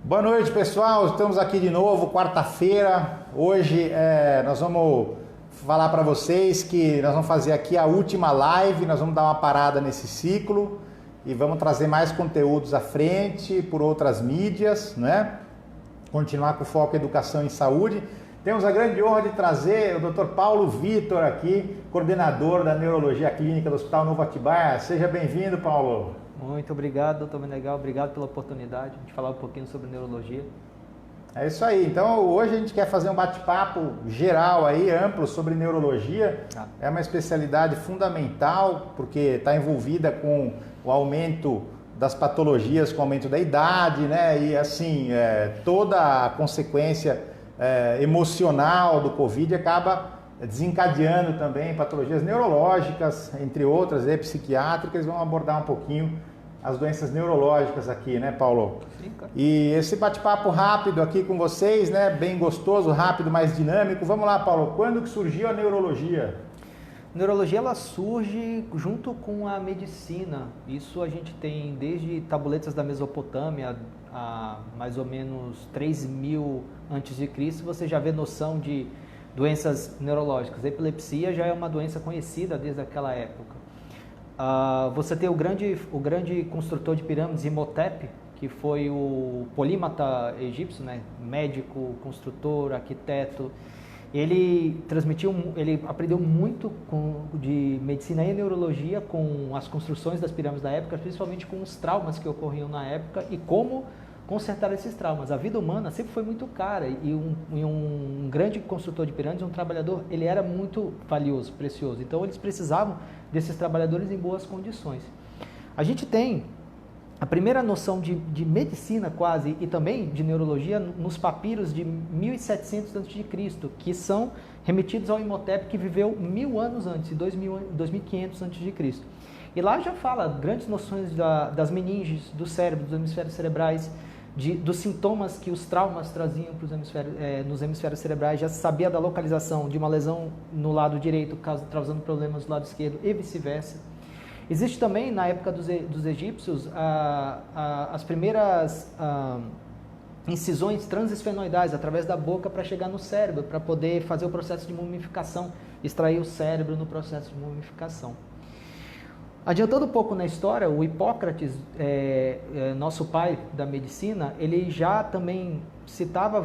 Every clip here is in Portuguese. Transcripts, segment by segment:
Boa noite, pessoal. Estamos aqui de novo, quarta-feira. Hoje nós vamos falar para vocês que nós vamos fazer aqui a última live. Nós vamos dar uma parada nesse ciclo e vamos trazer mais conteúdos à frente por outras mídias, né? Continuar com o foco em educação e saúde. Temos a grande honra de trazer o Dr. Paulo Vitor aqui, coordenador da Neurologia Clínica do Hospital Novo Atibaia. Seja bem-vindo, Paulo. Muito obrigado, doutor Menegal. Obrigado pela oportunidade de falar um pouquinho sobre neurologia. É isso aí. Então, hoje a gente quer fazer um bate-papo geral aí, amplo, sobre neurologia. É uma especialidade fundamental, porque está envolvida com o aumento das patologias, com o aumento da idade, né? E assim, toda a consequência emocional do Covid acaba desencadeando também patologias neurológicas, entre outras, psiquiátricas. Vamos abordar um pouquinho as doenças neurológicas aqui, né, Paulo? Sim, cara. E esse bate-papo rápido aqui com vocês, né, bem gostoso, rápido, mais dinâmico. Vamos lá, Paulo, quando que surgiu a neurologia? A neurologia, ela surge junto com a medicina. Isso a gente tem desde tabuletas da Mesopotâmia, a mais ou menos 3.000 a.C., você já vê noção de doenças neurológicas. A epilepsia já é uma doença conhecida desde aquela época. Você tem o grande construtor de pirâmides, Imhotep, que foi o polímata egípcio, né? Médico, construtor, arquiteto. Ele aprendeu muito de medicina e neurologia com as construções das pirâmides da época, principalmente com os traumas que ocorriam na época e como consertar esses traumas. A vida humana sempre foi muito cara e um grande construtor de pirâmides, um trabalhador, ele era muito valioso, precioso. Então eles precisavam desses trabalhadores em boas condições. A gente tem a primeira noção de medicina quase e também de neurologia nos papiros de 1700 a.C., que são remetidos ao Imhotep, que viveu 1000 anos antes, 2500 a.C. E lá já fala grandes noções das meninges, do cérebro, dos hemisférios cerebrais, dos sintomas que os traumas traziam nos hemisférios cerebrais. Já se sabia da localização de uma lesão no lado direito, causando problemas no lado esquerdo e vice-versa. Existe também, na época dos egípcios, as primeiras incisões transesfenoidais através da boca para chegar no cérebro, para poder fazer o processo de mumificação, extrair o cérebro no processo de mumificação. Adiantando um pouco na história, o Hipócrates, nosso pai da medicina, ele já também citava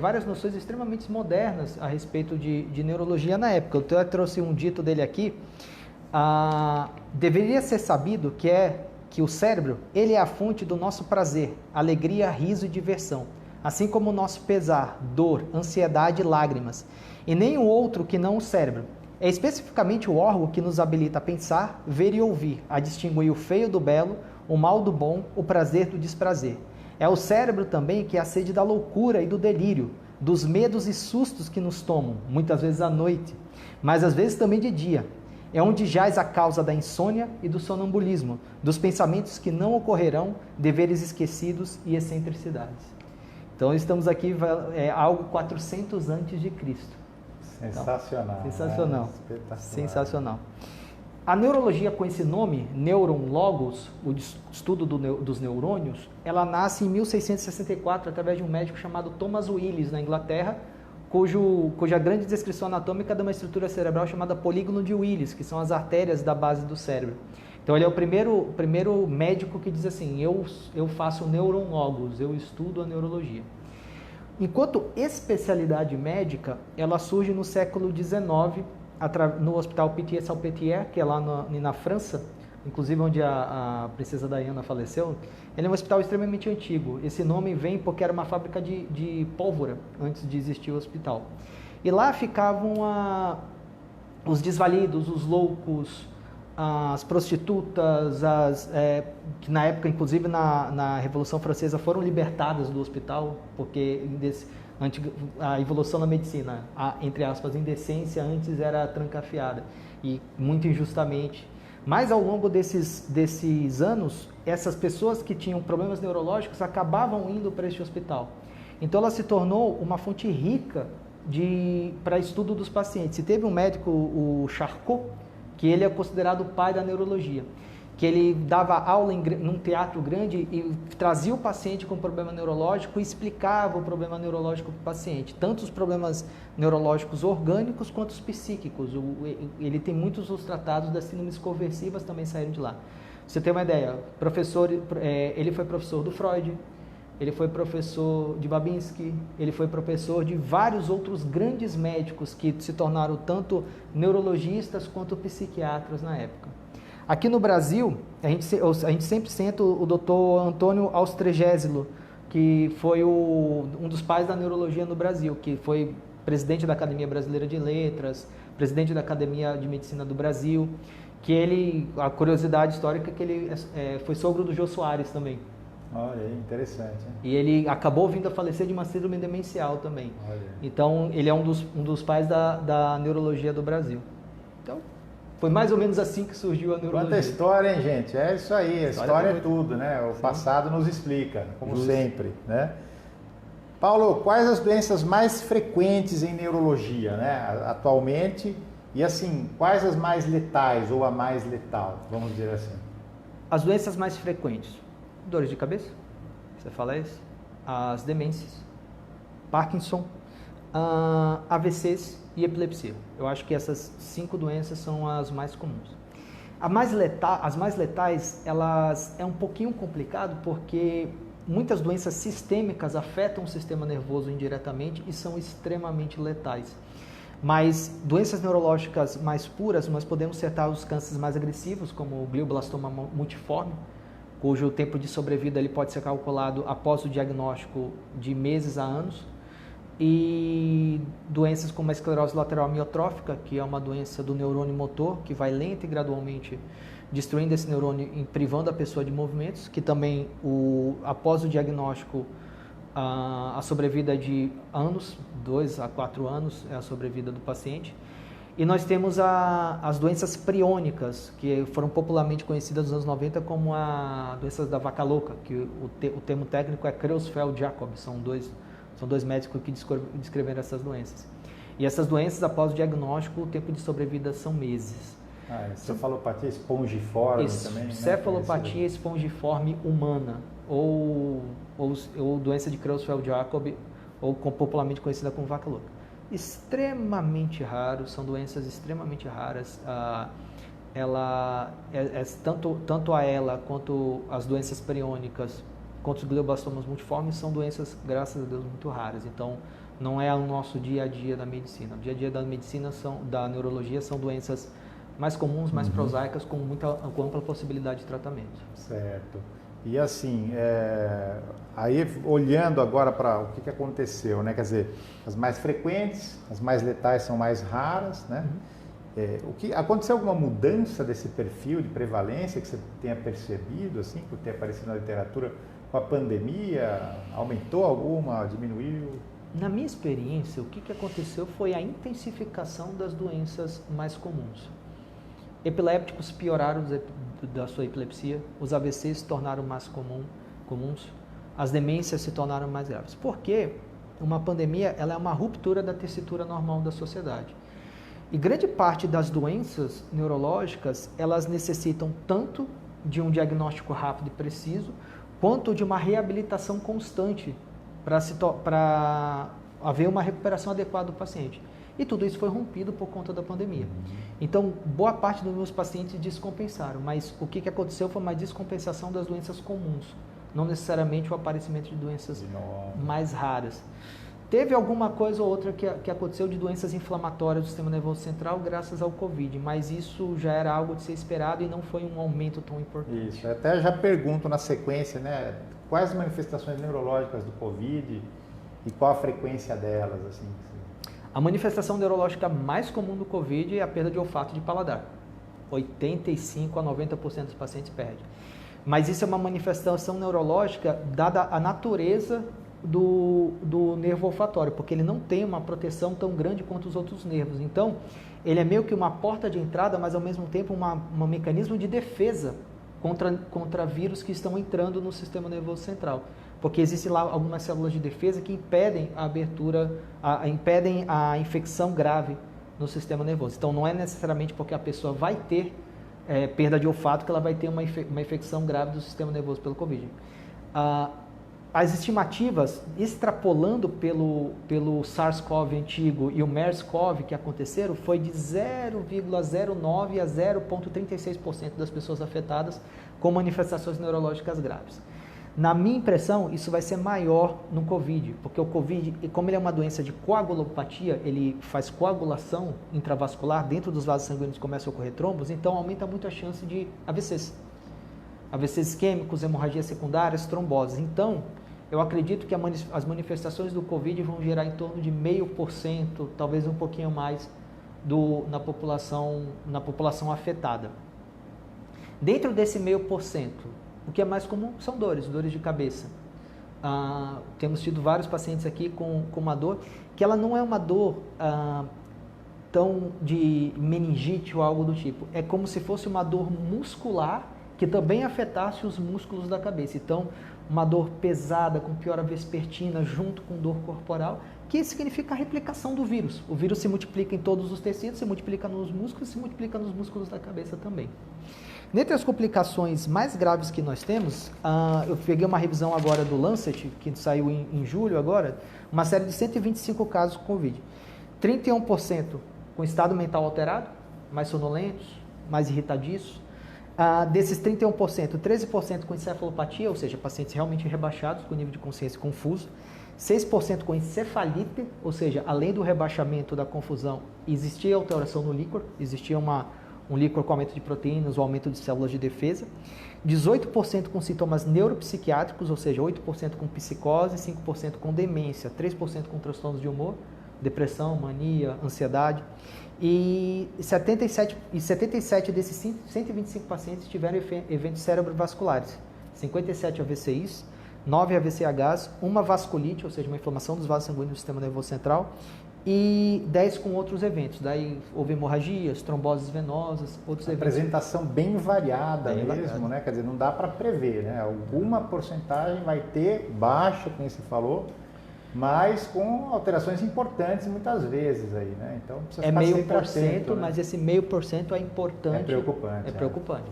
várias noções extremamente modernas a respeito de neurologia na época. Eu até trouxe um dito dele aqui. Deveria ser sabido que o cérebro, ele é a fonte do nosso prazer, alegria, riso e diversão, assim como o nosso pesar, dor, ansiedade e lágrimas, e nenhum outro que não o cérebro. É especificamente o órgão que nos habilita a pensar, ver e ouvir, a distinguir o feio do belo, o mal do bom, o prazer do desprazer. É o cérebro também que é a sede da loucura e do delírio, dos medos e sustos que nos tomam, muitas vezes à noite, mas às vezes também de dia. É onde jaz a causa da insônia e do sonambulismo, dos pensamentos que não ocorrerão, deveres esquecidos e excentricidades. Então estamos aqui, algo 400 antes de Cristo. Sensacional. Então, sensacional. Sensacional. A neurologia com esse nome, Neuron Logos, o estudo dos neurônios, ela nasce em 1664 através de um médico chamado Thomas Willis, na Inglaterra, cuja grande descrição anatômica é de uma estrutura cerebral chamada polígono de Willis, que são as artérias da base do cérebro. Então ele é o primeiro médico que diz assim, eu faço Neuron Logos, eu estudo a neurologia. Enquanto especialidade médica, ela surge no século XIX, no Hospital Pitié-Salpêtrière, que é lá na França, inclusive onde a princesa Diana faleceu. Ele é um hospital extremamente antigo. Esse nome vem porque era uma fábrica de pólvora, antes de existir o hospital. E lá ficavam os desvalidos, os loucos, as prostitutas, que na época, inclusive na Revolução Francesa, foram libertadas do hospital, porque a evolução da medicina, entre aspas, indecência antes era trancafiada, e muito injustamente. Mas ao longo desses anos, essas pessoas que tinham problemas neurológicos acabavam indo para este hospital. Então ela se tornou uma fonte rica para estudo dos pacientes. E teve um médico, o Charcot, que ele é considerado o pai da neurologia. que ele dava aula num teatro grande e trazia o paciente com problema neurológico e explicava o problema neurológico para o paciente, tanto os problemas neurológicos orgânicos quanto os psíquicos. Ele tem muitos dos tratados das síndromes conversivas também saíram de lá. Você tem uma ideia, ele foi professor do Freud, ele foi professor de Babinski, ele foi professor de vários outros grandes médicos que se tornaram tanto neurologistas quanto psiquiatras na época. Aqui no Brasil, a gente sempre senta o Dr. Antônio Austregésilo, que foi um dos pais da neurologia no Brasil, que foi presidente da Academia Brasileira de Letras, presidente da Academia de Medicina do Brasil, a curiosidade histórica é que ele foi sogro do Jô Soares também. Olha aí, interessante. Hein? E ele acabou vindo a falecer de uma síndrome demencial também. Olha. Então, ele é um dos pais da neurologia do Brasil. Então, foi mais ou menos assim que surgiu a neurologia. Quanta história, hein, gente? É isso aí, a história é tudo, né? O passado nos explica, como sempre, né? Paulo, quais as doenças mais frequentes em neurologia, né, atualmente? E assim, quais as mais letais ou a mais letal, vamos dizer assim? As doenças mais frequentes: dores de cabeça, você fala isso? As demências, Parkinson, AVCs e epilepsia. Eu acho que essas 5 doenças são as mais comuns. As mais letais, elas é um pouquinho complicado porque muitas doenças sistêmicas afetam o sistema nervoso indiretamente e são extremamente letais. Mas doenças neurológicas mais puras, nós podemos citar os cânceres mais agressivos, como o glioblastoma multiforme, cujo tempo de sobrevida ele pode ser calculado após o diagnóstico de meses a anos, e doenças como a esclerose lateral amiotrófica, que é uma doença do neurônio motor, que vai lenta e gradualmente destruindo esse neurônio e privando a pessoa de movimentos, que também, após o diagnóstico, a sobrevida de anos, 2 a 4 anos é a sobrevida do paciente. E nós temos as doenças priônicas, que foram popularmente conhecidas nos anos 90 como a doenças da vaca louca, que o termo técnico é Creutzfeldt-Jakob, são dois médicos que descreveram essas doenças. E essas doenças, após o diagnóstico, o tempo de sobrevida são meses. Cefalopatia espongiforme também, né? Cefalopatia espongiforme humana, ou doença de Creutzfeldt-Jakob, ou popularmente conhecida como vaca louca. Extremamente raros, são doenças extremamente raras. Tanto a ela quanto as doenças periônicas, quanto os glioblastomas multiformes, são doenças, graças a Deus, muito raras. Então, não é o nosso dia a dia da medicina. O dia a dia da medicina, da neurologia, são doenças mais comuns, mais prosaicas, com ampla possibilidade de tratamento. Certo. E assim, aí olhando agora para o que aconteceu, né? Quer dizer, as mais frequentes, as mais letais são mais raras, né? Aconteceu alguma mudança desse perfil de prevalência que você tenha percebido, assim, por ter aparecido na literatura com a pandemia? Aumentou alguma, diminuiu? Na minha experiência, o que aconteceu foi a intensificação das doenças mais comuns. Epilépticos pioraram da sua epilepsia, os AVCs se tornaram mais comuns, as demências se tornaram mais graves. Porque uma pandemia ela é uma ruptura da tessitura normal da sociedade. E grande parte das doenças neurológicas, elas necessitam tanto de um diagnóstico rápido e preciso, quanto de uma reabilitação constante para haver uma recuperação adequada do paciente. E tudo isso foi rompido por conta da pandemia. Então, boa parte dos meus pacientes descompensaram, mas o que aconteceu foi uma descompensação das doenças comuns, não necessariamente o aparecimento de doenças mais raras. Teve alguma coisa ou outra que aconteceu de doenças inflamatórias do sistema nervoso central graças ao Covid, mas isso já era algo de ser esperado e não foi um aumento tão importante. Isso, até já pergunto na sequência, né, quais as manifestações neurológicas do Covid e qual a frequência delas, assim? A manifestação neurológica mais comum do Covid é a perda de olfato de paladar. 85% a 90% dos pacientes perdem. Mas isso é uma manifestação neurológica dada a natureza do nervo olfatório, porque ele não tem uma proteção tão grande quanto os outros nervos. Então, ele é meio que uma porta de entrada, mas ao mesmo tempo um mecanismo de defesa contra vírus que estão entrando no sistema nervoso central. Porque existem lá algumas células de defesa que impedem a abertura, impedem a infecção grave no sistema nervoso. Então, não é necessariamente porque a pessoa vai ter perda de olfato, que ela vai ter uma infecção grave do sistema nervoso pelo Covid. As estimativas, extrapolando pelo SARS-CoV antigo e o MERS-CoV que aconteceram, foi de 0,09% a 0,36% das pessoas afetadas com manifestações neurológicas graves. Na minha impressão, isso vai ser maior no Covid, porque o Covid, como ele é uma doença de coagulopatia, ele faz coagulação intravascular, dentro dos vasos sanguíneos começam a ocorrer trombos, então aumenta muito a chance de AVCs. AVCs isquêmicos, hemorragias secundárias, tromboses. Então, eu acredito que as manifestações do Covid vão gerar em torno de 0,5%, talvez um pouquinho mais, na população afetada. Dentro desse 0,5%, o que é mais comum são dores de cabeça. Temos tido vários pacientes aqui com uma dor, que ela não é uma dor tão de meningite ou algo do tipo. É como se fosse uma dor muscular que também afetasse os músculos da cabeça. Então, uma dor pesada, com piora vespertina, junto com dor corporal, que significa a replicação do vírus. O vírus se multiplica em todos os tecidos, se multiplica nos músculos, se multiplica nos músculos da cabeça também. Dentre as complicações mais graves que nós temos, eu peguei uma revisão agora do Lancet, que saiu em julho agora, uma série de 125 casos com Covid. 31% com estado mental alterado, mais sonolentos, mais irritadiços. Desses 31%, 13% com encefalopatia, ou seja, pacientes realmente rebaixados, com nível de consciência confuso. 6% com encefalite, ou seja, além do rebaixamento da confusão, existia alteração no líquor, existia um líquor com aumento de proteínas ou aumento de células de defesa. 18% com sintomas neuropsiquiátricos, ou seja, 8% com psicose, 5% com demência, 3% com transtornos de humor, depressão, mania, ansiedade. E 77 desses 125 pacientes tiveram eventos cerebrovasculares, 57 AVCIs, 9 AVCHs, uma vasculite, ou seja, uma inflamação dos vasos sanguíneos do sistema nervoso central, e 10 com outros eventos. Daí houve hemorragias, tromboses venosas, outros eventos. Apresentação bem variada mesmo, né? Quer dizer, não dá para prever, né? Alguma porcentagem vai ter, baixa, como você falou, mas com alterações importantes muitas vezes aí, né? Então precisa ficar sempre atento, né? Mas esse 0,5% é importante. É preocupante. É preocupante.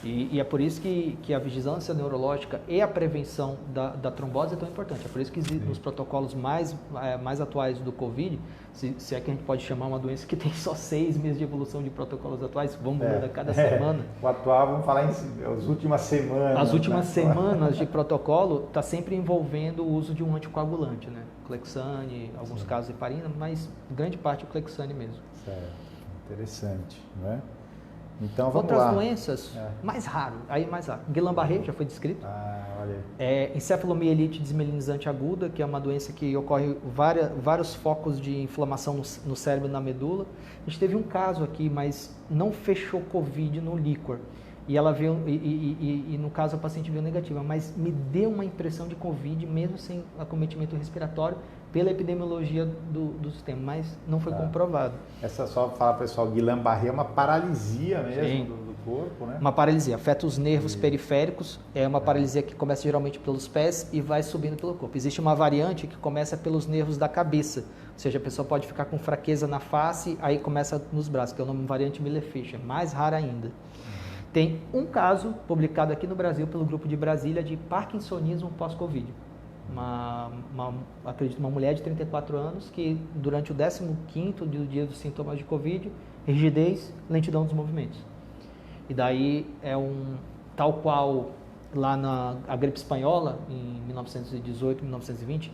E é por isso que a vigilância neurológica e a prevenção da trombose é tão importante. É por isso que nos protocolos mais atuais do Covid, se é que a gente pode chamar uma doença que tem só 6 meses de evolução de protocolos atuais, vamos mudar cada semana. O atual, vamos falar as últimas semanas. As últimas semanas de protocolo está sempre envolvendo o uso de um anticoagulante, né? Clexane, alguns casos heparina, mas grande parte é o Clexane mesmo. Certo. Interessante, não é? Então vamos lá. Outras doenças, mais raro. Guillain-Barré já foi descrito. Olha aí. Encefalomielite desmielinizante aguda, que é uma doença que ocorre vários focos de inflamação no cérebro e na medula. A gente teve um caso aqui, mas não fechou Covid no líquor. E ela veio, e no caso a paciente veio negativa, mas me deu uma impressão de Covid, mesmo sem acometimento respiratório, pela epidemiologia do sistema, mas não foi comprovado. Essa, só para falar, pessoal, Guillain-Barré é uma paralisia mesmo do corpo, né? Uma paralisia, afeta os nervos periféricos, é uma paralisia que começa geralmente pelos pés e vai subindo pelo corpo. Existe uma variante que começa pelos nervos da cabeça, ou seja, a pessoa pode ficar com fraqueza na face, aí começa nos braços, que é o nome variante Miller-Fisher, mais rara ainda. Tem um caso publicado aqui no Brasil pelo Grupo de Brasília de parkinsonismo pós-Covid. Acredito, uma mulher de 34 anos que durante o 15º do dia dos sintomas de Covid, rigidez, lentidão dos movimentos. E daí tal qual lá a gripe espanhola, em 1918, 1920,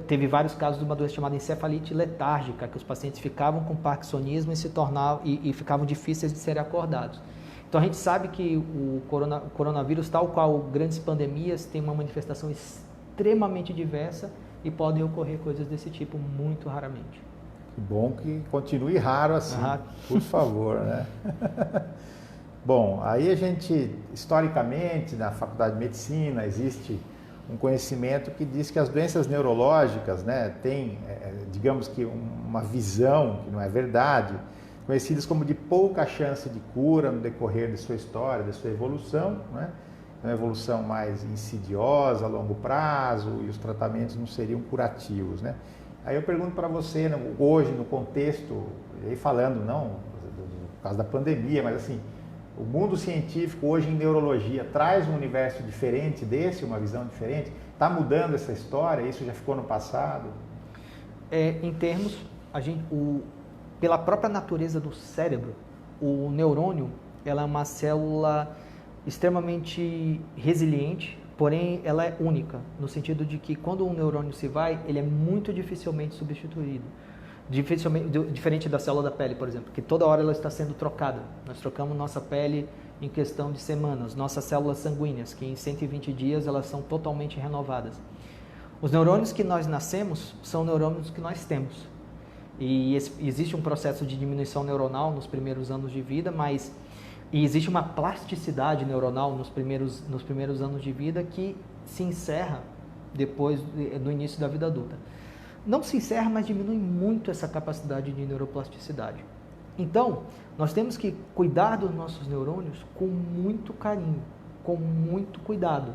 teve vários casos de uma doença chamada encefalite letárgica, que os pacientes ficavam com parkinsonismo e ficavam difíceis de serem acordados. Então a gente sabe que o coronavírus, tal qual grandes pandemias, tem uma manifestação extremamente diversa e podem ocorrer coisas desse tipo muito raramente. Que bom que continue raro assim, por favor, né? Bom, aí a gente, historicamente, na Faculdade de Medicina, existe um conhecimento que diz que as doenças neurológicas, né, têm, digamos que uma visão, que não é verdade, conhecidas como de pouca chance de cura no decorrer de sua história, de sua evolução, né? Uma evolução mais insidiosa, a longo prazo, e os tratamentos não seriam curativos, né? Aí eu pergunto para você, hoje, no contexto, aí falando não do caso da pandemia, mas assim, O mundo científico hoje em neurologia traz um universo diferente desse, uma visão diferente? Está mudando essa história? Isso já ficou no passado? Em termos, pela própria natureza do cérebro, o neurônio ela é uma célula extremamente resiliente, porém ela é única, no sentido de que quando um neurônio se vai, ele é muito dificilmente substituído. Diferente da célula da pele, por exemplo, que toda hora ela está sendo trocada. Nós trocamos nossa pele em questão de semanas, nossas células sanguíneas, que em 120 dias elas são totalmente renovadas. Os neurônios que nós nascemos são neurônios que nós temos. E existe um processo de diminuição neuronal nos primeiros anos de vida, e existe uma plasticidade neuronal nos primeiros anos de vida que se encerra depois do início da vida adulta. Não se encerra, mas diminui muito essa capacidade de neuroplasticidade. Então, nós temos que cuidar dos nossos neurônios com muito carinho, com muito cuidado,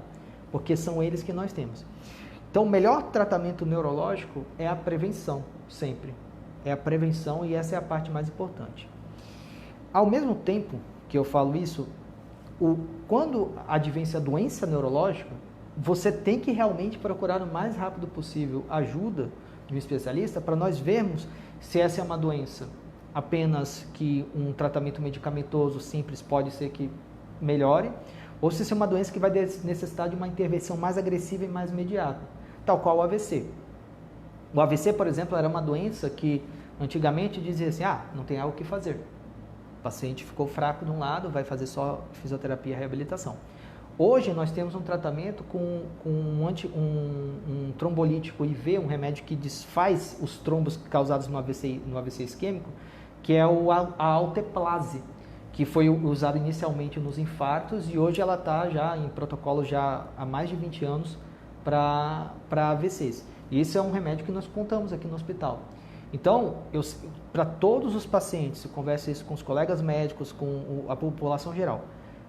porque são eles que nós temos. Então, o melhor tratamento neurológico é a prevenção, sempre. É a prevenção e essa é a parte mais importante. Ao mesmo tempo que eu falo isso, quando advém a doença neurológica, você tem que realmente procurar o mais rápido possível ajuda de um especialista para nós vermos se essa é uma doença apenas que um tratamento medicamentoso simples pode ser que melhore, ou se isso é uma doença que vai necessitar de uma intervenção mais agressiva e mais imediata, tal qual o AVC. O AVC, por exemplo, era uma doença que antigamente dizia assim, não tem algo que fazer. O paciente ficou fraco de um lado, vai fazer só fisioterapia e reabilitação. Hoje nós temos um tratamento com um trombolítico IV, um remédio que desfaz os trombos causados no AVC isquêmico, que é a alteplase, que foi usado inicialmente nos infartos e hoje ela está já em protocolo já há mais de 20 anos para AVCs. E isso é um remédio que nós contamos aqui no hospital. Então, para todos os pacientes, eu converso isso com os colegas médicos, com a população geral,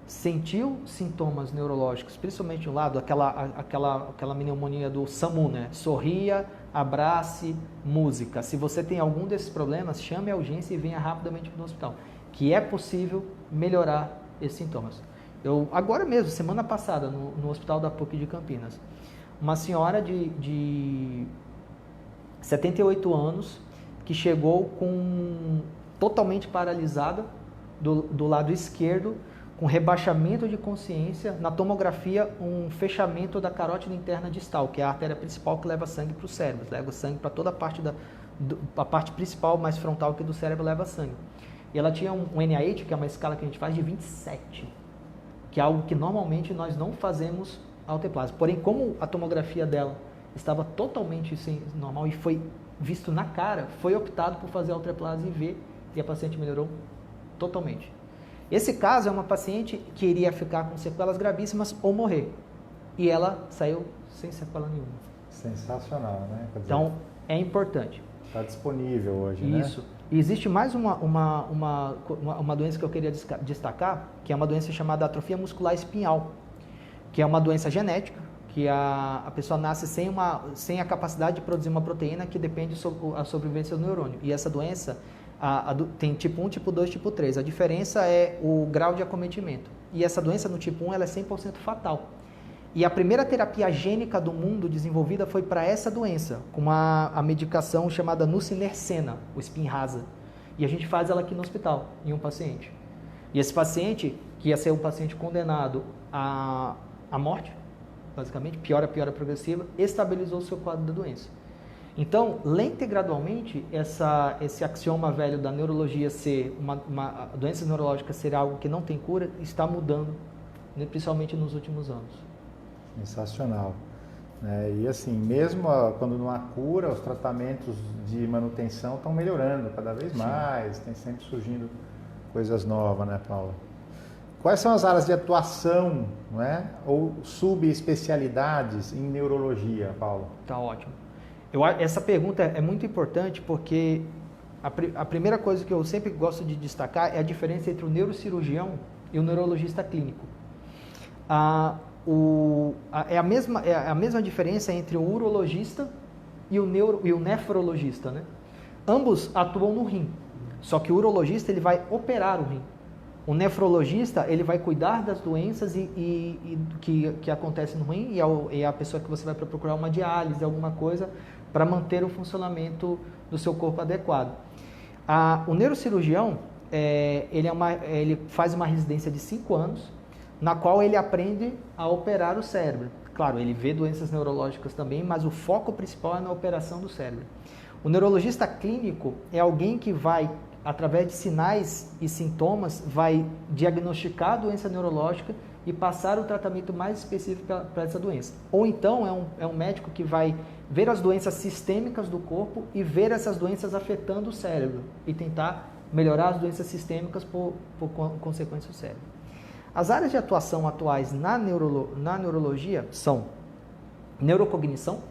sentiu sintomas neurológicos, principalmente de um lado, aquela pneumonia do SAMU, né? Sorria, abrace, música. Se você tem algum desses problemas, chame a urgência e venha rapidamente para o hospital, que é possível melhorar esses sintomas. Agora mesmo, semana passada, no hospital da PUC de Campinas, uma senhora de 78 anos que chegou totalmente paralisada do lado esquerdo, com rebaixamento de consciência, na tomografia um fechamento da carótida interna distal, que é a artéria principal que leva sangue para o cérebro, leva sangue para toda a parte a parte principal, mais frontal que do cérebro leva sangue. E ela tinha um NIH, que é uma escala que a gente faz de 27, que é algo que normalmente nós não fazemos alteplase. Porém, como a tomografia dela estava totalmente normal e foi visto na cara, foi optado por fazer alteplase IV e a paciente melhorou totalmente. Esse caso é uma paciente que iria ficar com sequelas gravíssimas ou morrer. E ela saiu sem sequela nenhuma. Sensacional, né? Quer dizer, então, é importante. Está disponível hoje, né? Isso. E existe mais uma doença que eu queria destacar, que é uma doença chamada atrofia muscular espinhal, que é uma doença genética, que a pessoa nasce sem a capacidade de produzir uma proteína que depende da sobrevivência do neurônio. E essa doença tem tipo 1, tipo 2, tipo 3. A diferença é o grau de acometimento. E essa doença no tipo 1 ela é 100% fatal. E a primeira terapia gênica do mundo desenvolvida foi para essa doença, com a medicação chamada nusinercena, o Spinraza. E a gente faz ela aqui no hospital, em um paciente. E esse paciente, que ia ser um paciente condenado à morte, basicamente, piora progressiva, estabilizou o seu quadro da doença. Então, lenta e gradualmente, esse axioma velho da neurologia ser uma doença neurológica ser algo que não tem cura, está mudando, né, principalmente nos últimos anos. Sensacional. E assim, mesmo quando não há cura, os tratamentos de manutenção estão melhorando cada vez mais, tem sempre surgindo coisas novas, né, Paula? Quais são as áreas de atuação, não é? Ou subespecialidades em neurologia, Paula? Tá ótimo. Essa pergunta é muito importante porque a primeira coisa que eu sempre gosto de destacar é a diferença entre o neurocirurgião e o neurologista clínico. É a mesma diferença entre o urologista e o nefrologista, né? Ambos atuam no rim, só que o urologista ele vai operar o rim. O nefrologista, ele vai cuidar das doenças que acontecem no rim e a pessoa que você vai procurar uma diálise, alguma coisa, para manter o funcionamento do seu corpo adequado. O neurocirurgião, ele faz uma residência de 5 anos, na qual ele aprende a operar o cérebro. Claro, ele vê doenças neurológicas também, mas o foco principal é na operação do cérebro. O neurologista clínico é alguém que vai, através de sinais e sintomas, vai diagnosticar a doença neurológica e passar o tratamento mais específico para essa doença. Ou então é um médico que vai ver as doenças sistêmicas do corpo e ver essas doenças afetando o cérebro e tentar melhorar as doenças sistêmicas por consequência do cérebro. As áreas de atuação atuais na neurologia são neurocognição,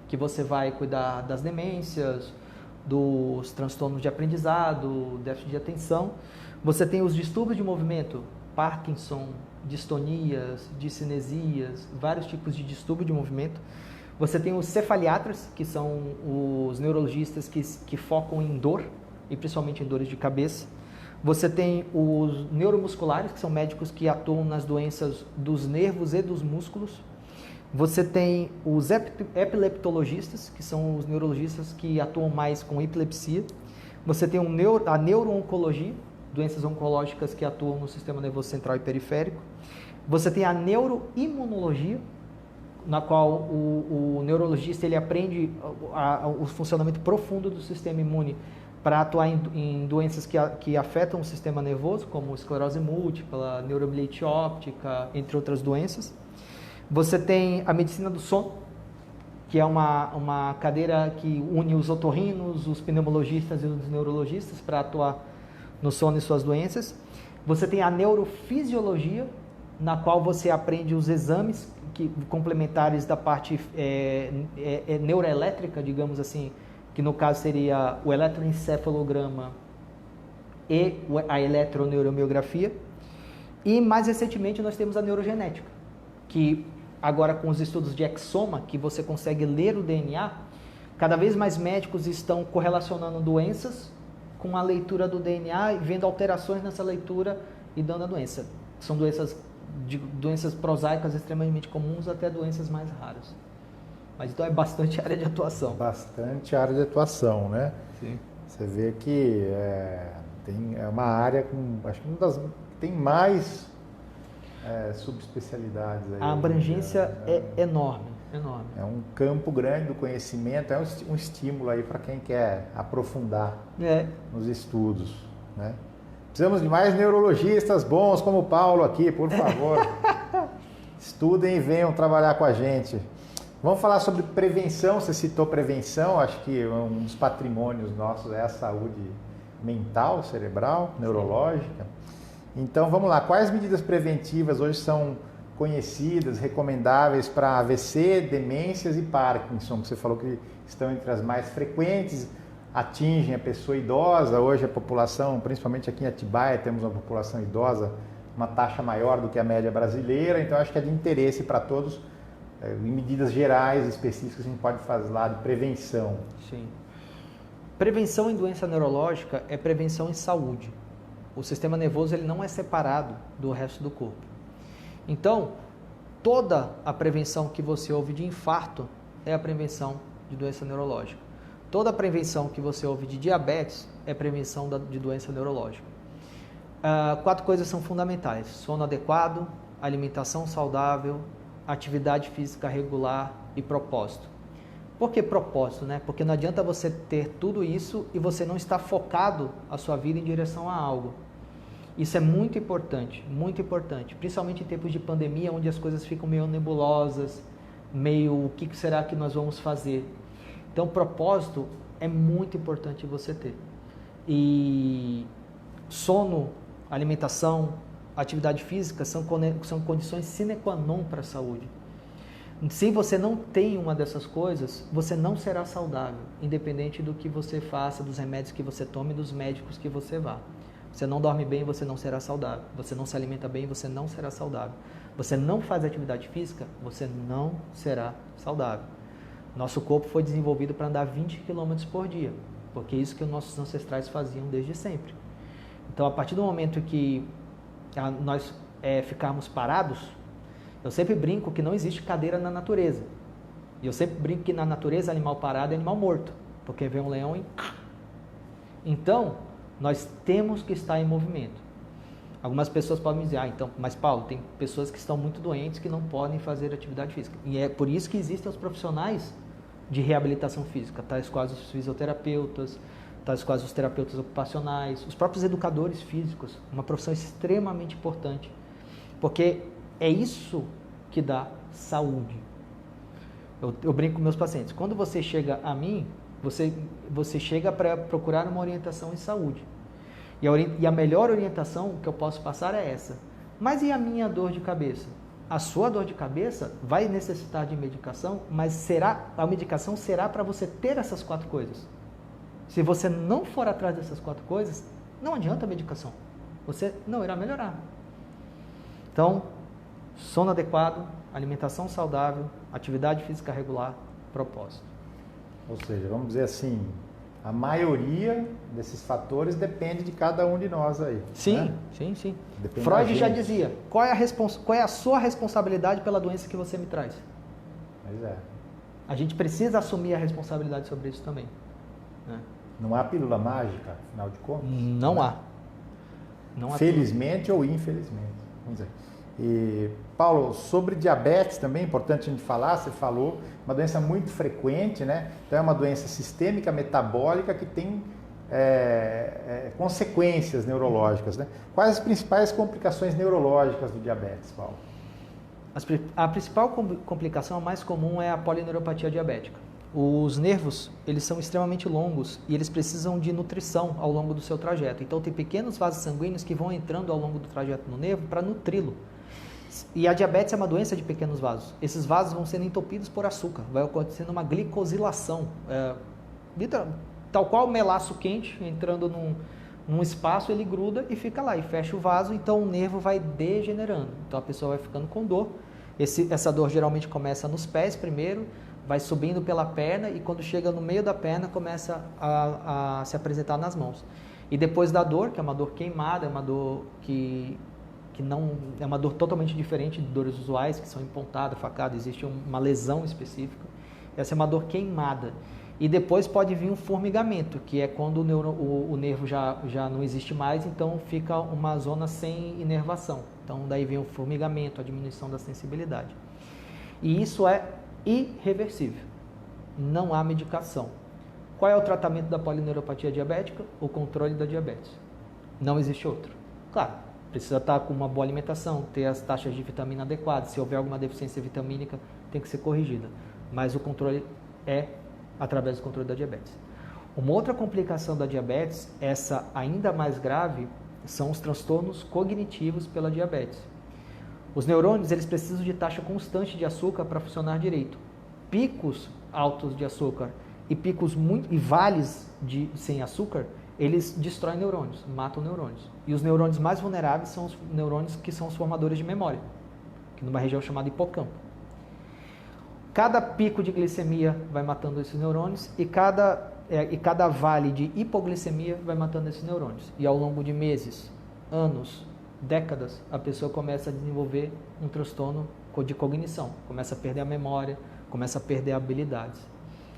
que você vai cuidar das demências, dos transtornos de aprendizado, déficit de atenção. Você tem os distúrbios de movimento, Parkinson, distonias, discinesias, vários tipos de distúrbio de movimento. Você tem os cefaliatras, que são os neurologistas que focam em dor, e principalmente em dores de cabeça. Você tem os neuromusculares, que são médicos que atuam nas doenças dos nervos e dos músculos. Você tem os epileptologistas, que são os neurologistas que atuam mais com epilepsia. Você tem a neuro-oncologia, doenças oncológicas que atuam no sistema nervoso central e periférico. Você tem a neuroimunologia, na qual o neurologista ele aprende o funcionamento profundo do sistema imune para atuar em doenças que afetam o sistema nervoso, como esclerose múltipla, neuromielite óptica, entre outras doenças. Você tem a medicina do sono, que é uma cadeira que une os otorrinos, os pneumologistas e os neurologistas para atuar no sono e suas doenças. Você tem a neurofisiologia, na qual você aprende os exames complementares da parte neuroelétrica, digamos assim, que no caso seria o eletroencefalograma e a eletroneuromiografia. E mais recentemente nós temos a neurogenética, que agora com os estudos de exoma, que você consegue ler o DNA, cada vez mais médicos estão correlacionando doenças com a leitura do DNA e vendo alterações nessa leitura e dando a doença. São doenças prosaicas extremamente comuns até doenças mais raras. Mas então é bastante área de atuação. Bastante área de atuação, né? Sim. Você vê que é uma área com, acho que uma das que tem mais subespecialidades. Aí, a abrangência é enorme, enorme. É um campo grande do conhecimento, é um estímulo aí para quem quer aprofundar nos estudos, né? Precisamos de mais neurologistas bons como o Paulo aqui, por favor. Estudem e venham trabalhar com a gente. Vamos falar sobre prevenção. Você citou prevenção, acho que um dos patrimônios nossos é a saúde mental, cerebral, neurológica. Então vamos lá, quais medidas preventivas hoje são conhecidas, recomendáveis para AVC, demências e Parkinson, que você falou que estão entre as mais frequentes, atingem a pessoa idosa. Hoje a população, principalmente aqui em Atibaia, temos uma população idosa, uma taxa maior do que a média brasileira, então acho que é de interesse para todos. Em medidas gerais, específicas, a gente pode fazer lá de prevenção. Sim. Prevenção em doença neurológica é prevenção em saúde. O sistema nervoso ele não é separado do resto do corpo. Então, toda a prevenção que você ouve de infarto é a prevenção de doença neurológica. Toda a prevenção que você ouve de diabetes é prevenção de doença neurológica. 4 coisas são fundamentais: sono adequado, alimentação saudável, atividade física regular e propósito. Por que propósito, né? Porque não adianta você ter tudo isso e você não estar focado a sua vida em direção a algo. Isso é muito importante, principalmente em tempos de pandemia, onde as coisas ficam meio nebulosas, meio o que será que nós vamos fazer. Então, propósito é muito importante você ter. E sono, alimentação, atividade física são condições sine qua non para a saúde. Se você não tem uma dessas coisas, você não será saudável, independente do que você faça, dos remédios que você tome, dos médicos que você vá. Você não dorme bem, você não será saudável. Você não se alimenta bem, você não será saudável. Você não faz atividade física, você não será saudável. Nosso corpo foi desenvolvido para andar 20 km por dia, porque é isso que os nossos ancestrais faziam desde sempre. Então, a partir do momento que nós ficarmos parados, eu sempre brinco que não existe cadeira na natureza. E eu sempre brinco que na natureza animal parado é animal morto, porque vem um leão e... Então, nós temos que estar em movimento. Algumas pessoas podem me dizer, então, mas Paulo, tem pessoas que estão muito doentes que não podem fazer atividade física. E é por isso que existem os profissionais de reabilitação física, tais quais os fisioterapeutas, tais quais os terapeutas ocupacionais, os próprios educadores físicos, uma profissão extremamente importante, porque é isso que dá saúde. Eu brinco com meus pacientes, quando você chega a mim, você chega para procurar uma orientação em saúde. E a melhor orientação que eu posso passar é essa. Mas e a minha dor de cabeça? A sua dor de cabeça vai necessitar de medicação, mas a medicação será para você ter essas 4 coisas. Se você não for atrás dessas 4 coisas, não adianta a medicação. Você não irá melhorar. Então, sono adequado, alimentação saudável, atividade física regular, propósito. Ou seja, vamos dizer assim, a maioria desses fatores depende de cada um de nós aí. Sim, né? sim. Depende Freud já dizia, qual é a sua responsabilidade pela doença que você me traz? Pois é. A gente precisa assumir a responsabilidade sobre isso também. Né? Não há pílula mágica, afinal de contas? Não há. Não há. Felizmente ou infelizmente. Vamos dizer. E, Paulo, sobre diabetes também, é importante a gente falar, você falou, uma doença muito frequente, né? Então é uma doença sistêmica metabólica que tem consequências neurológicas, né? Quais as principais complicações neurológicas do diabetes, Paulo? A principal complicação, a mais comum, é a polineuropatia diabética. Os nervos, eles são extremamente longos e eles precisam de nutrição ao longo do seu trajeto. Então tem pequenos vasos sanguíneos que vão entrando ao longo do trajeto no nervo para nutri-lo. E a diabetes é uma doença de pequenos vasos. Esses vasos vão sendo entupidos por açúcar, vai acontecendo uma glicosilação, tal qual o melaço quente entrando num espaço, ele gruda e fica lá, e fecha o vaso, então o nervo vai degenerando. Então a pessoa vai ficando com dor. Essa dor geralmente começa nos pés primeiro, vai subindo pela perna e quando chega no meio da perna começa a se apresentar nas mãos. E depois da dor, que é uma dor queimada, é uma dor que não é uma dor totalmente diferente de dores usuais, que são empontada, facada, existe uma lesão específica. Essa é uma dor queimada. E depois pode vir um formigamento, que é quando o nervo já não existe mais, então fica uma zona sem inervação. Então daí vem o formigamento, a diminuição da sensibilidade. E isso é irreversível. Não há medicação. Qual é o tratamento da polineuropatia diabética? O controle da diabetes. Não existe outro. Claro, precisa estar com uma boa alimentação, ter as taxas de vitamina adequadas. Se houver alguma deficiência vitamínica, tem que ser corrigida. Mas o controle é através do controle da diabetes. Uma outra complicação da diabetes, essa ainda mais grave, são os transtornos cognitivos pela diabetes. Os neurônios, eles precisam de taxa constante de açúcar para funcionar direito. Picos altos de açúcar e vales sem açúcar, eles destroem neurônios, matam neurônios. E os neurônios mais vulneráveis são os neurônios que são os formadores de memória, que numa região chamada hipocampo. Cada pico de glicemia vai matando esses neurônios e cada vale de hipoglicemia vai matando esses neurônios. E ao longo de meses, anos, décadas, a pessoa começa a desenvolver um transtorno de cognição, começa a perder a memória, começa a perder habilidades.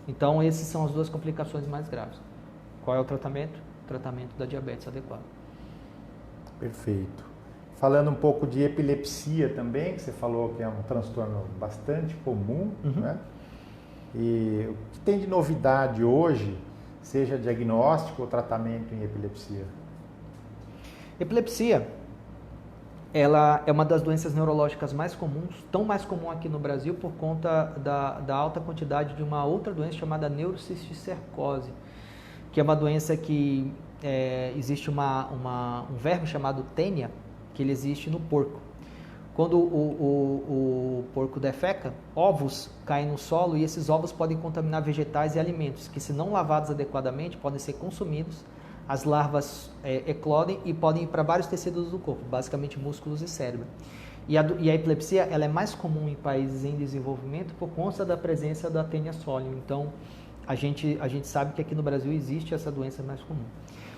Então, essas são as duas complicações mais graves. Qual é o tratamento? O tratamento da diabetes adequado. Perfeito. Falando um pouco de epilepsia também, que você falou que é um transtorno bastante comum, né? E o que tem de novidade hoje, seja diagnóstico ou tratamento em epilepsia? Epilepsia, ela é uma das doenças neurológicas mais comuns, tão mais comum aqui no Brasil por conta da alta quantidade de uma outra doença chamada neurocisticercose, que é uma doença que existe um verme chamado tênia, que ele existe no porco. Quando o porco defeca, ovos caem no solo e esses ovos podem contaminar vegetais e alimentos, que se não lavados adequadamente podem ser consumidos. As larvas eclodem e podem ir para vários tecidos do corpo, basicamente músculos e cérebro. E a epilepsia ela é mais comum em países em desenvolvimento por conta da presença da Taenia solium. Então, a gente sabe que aqui no Brasil existe essa doença mais comum.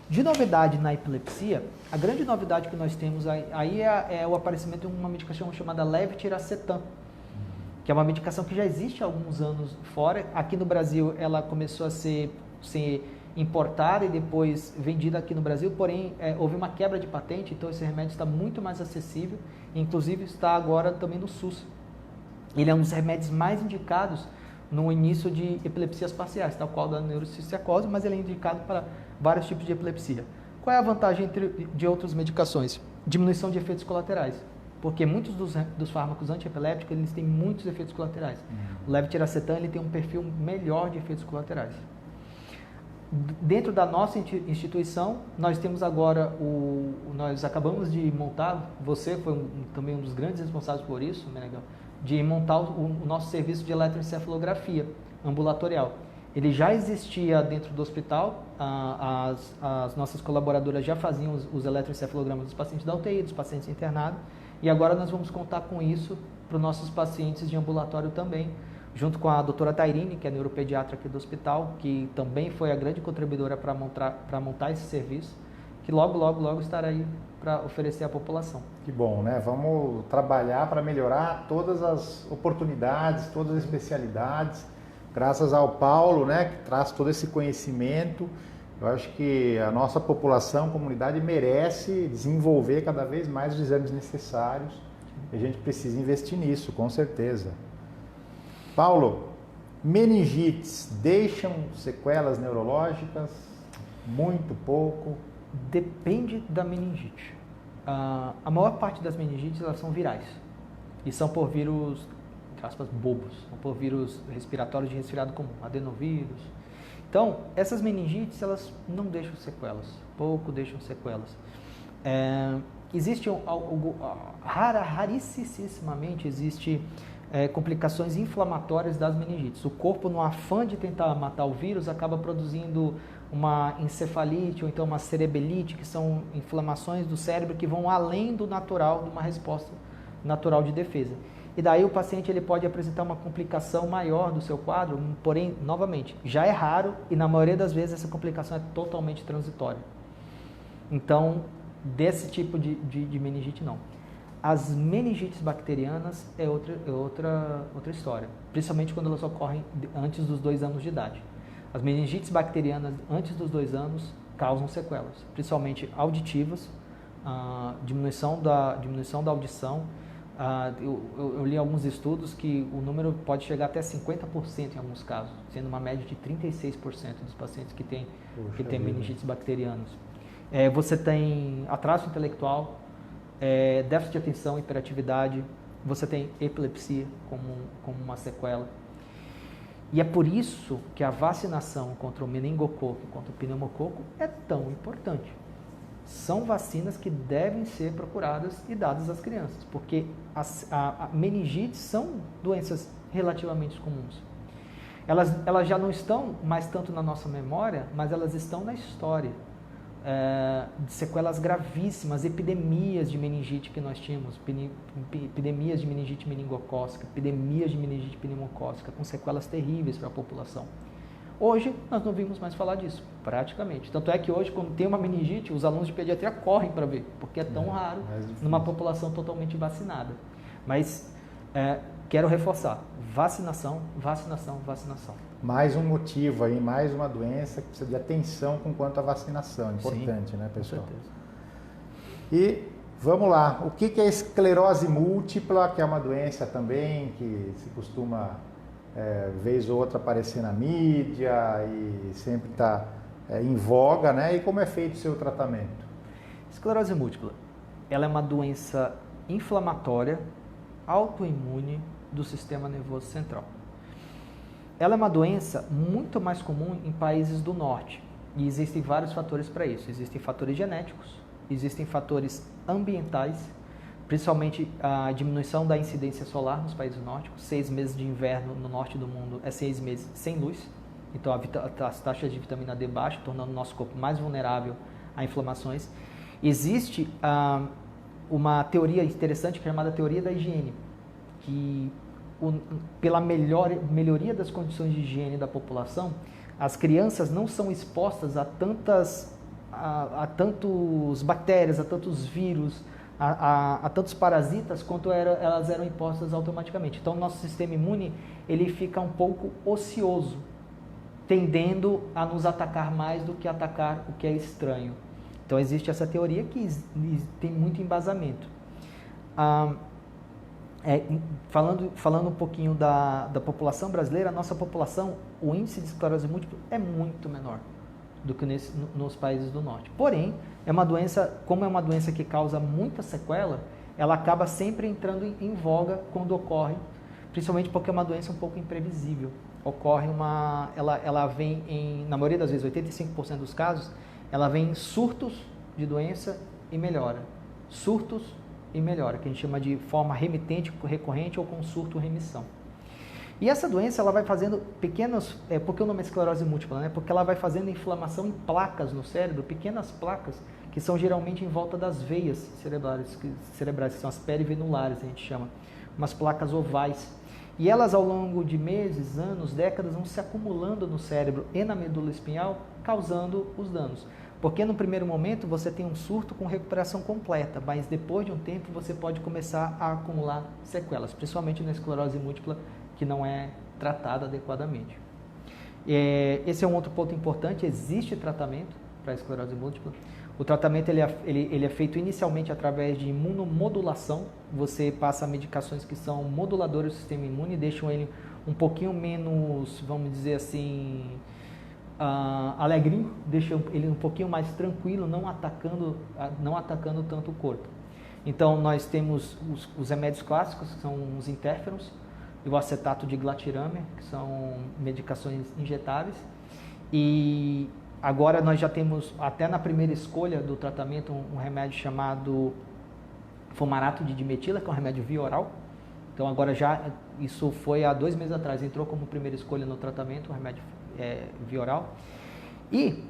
De novidade na epilepsia, a grande novidade que nós temos aí é o aparecimento de uma medicação chamada levetiracetam, que é uma medicação que já existe há alguns anos fora. Aqui no Brasil ela começou a ser importada e depois vendida aqui no Brasil, porém houve uma quebra de patente, então esse remédio está muito mais acessível, inclusive está agora também no SUS. Ele é um dos remédios mais indicados no início de epilepsias parciais, tal qual da neurocistiacose, mas ele é indicado para vários tipos de epilepsia. Qual é a vantagem de outras medicações? Diminuição de efeitos colaterais, porque muitos dos fármacos antiepilépticos eles têm muitos efeitos colaterais. O levetiracetam ele tem um perfil melhor de efeitos colaterais. Dentro da nossa instituição, nós temos agora nós acabamos de montar, você foi também um dos grandes responsáveis por isso, Menegão, de montar o nosso serviço de eletroencefalografia ambulatorial. Ele já existia dentro do hospital, as nossas colaboradoras já faziam os eletroencefalogramas dos pacientes da UTI, dos pacientes internados, e agora nós vamos contar com isso para os nossos pacientes de ambulatório também, junto com a doutora Tairine, que é neuropediatra aqui do hospital, que também foi a grande contribuidora para montar esse serviço, que logo estará aí para oferecer à população. Que bom, né? Vamos trabalhar para melhorar todas as oportunidades, todas as especialidades, graças ao Paulo, né, que traz todo esse conhecimento. Eu acho que a nossa população, comunidade, merece desenvolver cada vez mais os exames necessários. E a gente precisa investir nisso, com certeza. Paulo, meningites deixam sequelas neurológicas? Muito pouco? Depende da meningite. A maior parte das meningites elas são virais e são por vírus, entre aspas, bobos, são por vírus respiratórios de resfriado comum, adenovírus. Então, essas meningites elas não deixam sequelas, pouco deixam sequelas. Existe rarissimamente existe complicações inflamatórias das meningites. O corpo, no afã de tentar matar o vírus, acaba produzindo uma encefalite ou então uma cerebelite, que são inflamações do cérebro que vão além do natural, de uma resposta natural de defesa. E daí o paciente ele pode apresentar uma complicação maior do seu quadro, porém, novamente, já é raro e na maioria das vezes essa complicação é totalmente transitória. Então, desse tipo de meningite não. As meningites bacterianas é outra história, principalmente quando elas ocorrem antes dos 2 anos de idade. As meningites bacterianas antes dos 2 anos causam sequelas, principalmente auditivas, diminuição da audição. Eu li alguns estudos que o número pode chegar até 50% em alguns casos, sendo uma média de 36% dos pacientes que têm meningites bacterianas. Você tem atraso intelectual, déficit de atenção, hiperatividade, você tem epilepsia como uma sequela. E é por isso que a vacinação contra o meningococo e contra o pneumococo é tão importante. São vacinas que devem ser procuradas e dadas às crianças, porque a meningites são doenças relativamente comuns. Elas já não estão mais tanto na nossa memória, mas elas estão na história. De sequelas gravíssimas, epidemias de meningite que nós tínhamos, epidemias de meningite meningocócica, epidemias de meningite pneumocócica, com sequelas terríveis para a população. Hoje, nós não vimos mais falar disso, praticamente. Tanto é que hoje, quando tem uma meningite, os alunos de pediatria correm para ver, porque é tão raro numa população totalmente vacinada. Mas, quero reforçar, vacinação, vacinação, vacinação. Mais um motivo aí, mais uma doença que precisa de atenção com quanto à vacinação. Importante, sim, né, pessoal? Com certeza. E vamos lá, o que é a esclerose múltipla, que é uma doença também que se costuma, vez ou outra, aparecer na mídia e sempre está em voga, né? E como é feito o seu tratamento? Esclerose múltipla, ela é uma doença inflamatória, autoimune do sistema nervoso central. Ela é uma doença muito mais comum em países do norte e existem vários fatores para isso. Existem fatores genéticos, existem fatores ambientais, principalmente a diminuição da incidência solar nos países nórdicos. 6 meses de inverno no norte do mundo é 6 meses sem luz, então as taxas de vitamina D baixas, tornando o nosso corpo mais vulnerável a inflamações. Existe uma teoria interessante chamada teoria da higiene, que pela melhoria das condições de higiene da população, as crianças não são expostas a a tantos bactérias, a tantos vírus, a tantos parasitas quanto elas eram impostas automaticamente. Então, o nosso sistema imune ele fica um pouco ocioso, tendendo a nos atacar mais do que atacar o que é estranho. Então, existe essa teoria que tem muito embasamento. Falando um pouquinho da população brasileira, a nossa população, o índice de esclerose múltipla é muito menor do que nos países do norte. Porém, como é uma doença que causa muita sequela, ela acaba sempre entrando em voga quando ocorre, principalmente porque é uma doença um pouco imprevisível. Ela vem na maioria das vezes, 85% dos casos, ela vem em surtos de doença e melhora. Surtos e melhora, que a gente chama de forma remitente, recorrente ou com surto-remissão. E essa doença, ela vai fazendo pequenas... Por que o nome é esclerose múltipla? Né? Porque ela vai fazendo inflamação em placas no cérebro, pequenas placas, que são geralmente em volta das veias cerebrais, que são as perivenulares, a gente chama. Umas placas ovais. E elas, ao longo de meses, anos, décadas, vão se acumulando no cérebro e na medula espinhal, causando os danos. Porque no primeiro momento você tem um surto com recuperação completa, mas depois de um tempo você pode começar a acumular sequelas, principalmente na esclerose múltipla, que não é tratada adequadamente. Esse é um outro ponto importante, existe tratamento para a esclerose múltipla. O tratamento ele é feito inicialmente através de imunomodulação. Você passa medicações que são moduladoras do sistema imune, deixam ele um pouquinho menos, vamos dizer assim, alegrinho, deixam ele um pouquinho mais tranquilo, não atacando tanto o corpo. Então, nós temos os remédios clássicos, que são os interferons, e o acetato de glatirâmia, que são medicações injetáveis. E agora nós já temos, até na primeira escolha do tratamento, um remédio chamado fumarato de dimetila, que é um remédio via oral. Então agora isso foi há 2 meses atrás, entrou como primeira escolha no tratamento, um remédio via oral. E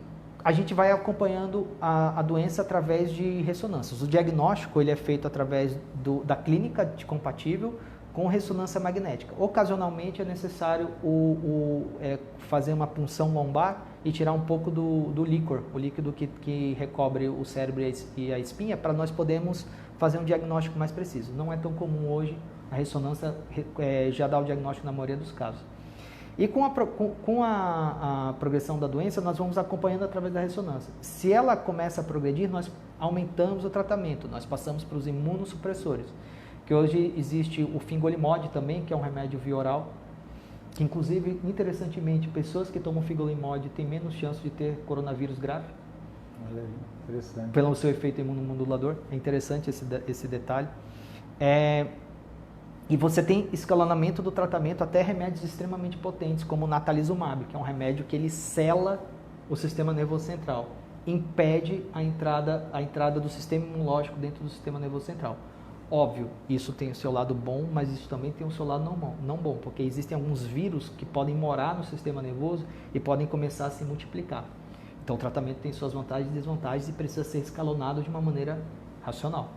a gente vai acompanhando a doença através de ressonâncias. O diagnóstico ele é feito através da clínica de compatível, com ressonância magnética. Ocasionalmente é necessário fazer uma punção lombar e tirar um pouco do líquor, o líquido que recobre o cérebro e a espinha, para nós podermos fazer um diagnóstico mais preciso. Não é tão comum hoje, a ressonância já dá o diagnóstico na maioria dos casos. E com a progressão da doença, nós vamos acompanhando através da ressonância. Se ela começa a progredir, nós aumentamos o tratamento, nós passamos para os imunossupressores. Que hoje existe o fingolimod também, que é um remédio via oral, que inclusive, interessantemente, pessoas que tomam fingolimod têm menos chance de ter coronavírus grave. Olha aí, interessante. Pelo seu efeito imunomodulador, é interessante esse detalhe. E você tem escalonamento do tratamento até remédios extremamente potentes, como o natalizumab, que é um remédio que ele sela o sistema nervoso central, impede a entrada do sistema imunológico dentro do sistema nervoso central. Óbvio, isso tem o seu lado bom, mas isso também tem o seu lado não bom, porque existem alguns vírus que podem morar no sistema nervoso e podem começar a se multiplicar. Então, o tratamento tem suas vantagens e desvantagens e precisa ser escalonado de uma maneira racional.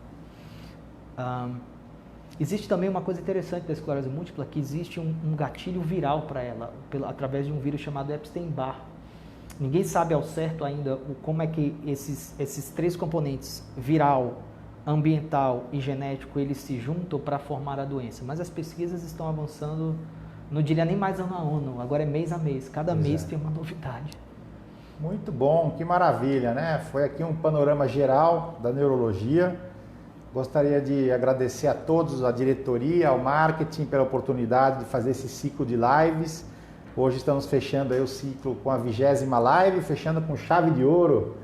Existe também uma coisa interessante da esclerose múltipla, que existe um gatilho viral para ela, através de um vírus chamado Epstein-Barr. Ninguém sabe ao certo ainda como é que esses 3 componentes, viral, ambiental e genético, eles se juntam para formar a doença. Mas as pesquisas estão avançando, não diria nem mais ano a ano, agora é mês a mês. Cada mês tem uma novidade. Muito bom, que maravilha, né? Foi aqui um panorama geral da neurologia. Gostaria de agradecer a todos, a diretoria, ao marketing, pela oportunidade de fazer esse ciclo de lives. Hoje estamos fechando aí o ciclo com a 20ª live, fechando com chave de ouro,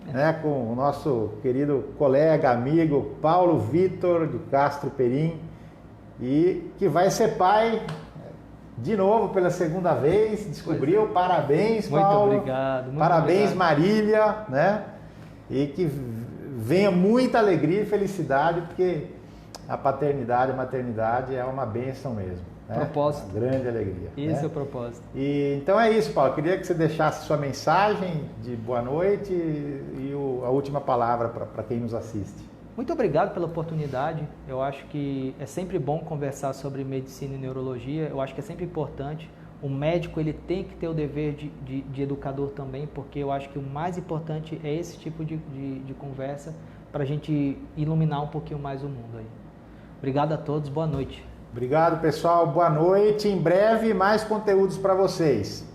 né, com o nosso querido colega, amigo Paulo Vitor de Castro Perim, e que vai ser pai de novo pela 2ª vez, descobriu, parabéns Paulo, muito obrigado, parabéns obrigado. Marília, né, e que venha muita alegria e felicidade, porque a paternidade, a maternidade é uma bênção mesmo. Né? Propósito. Uma grande alegria. Esse né? é o propósito. Então é isso, Paulo. Queria que você deixasse sua mensagem de boa noite e a última palavra para quem nos assiste. Muito obrigado pela oportunidade. Eu acho que é sempre bom conversar sobre medicina e neurologia. Eu acho que é sempre importante. O médico ele tem que ter o dever de educador também, porque eu acho que o mais importante é esse tipo de conversa para a gente iluminar um pouquinho mais o mundo aí. Obrigado a todos, boa noite. Obrigado, pessoal, boa noite. Em breve, mais conteúdos para vocês.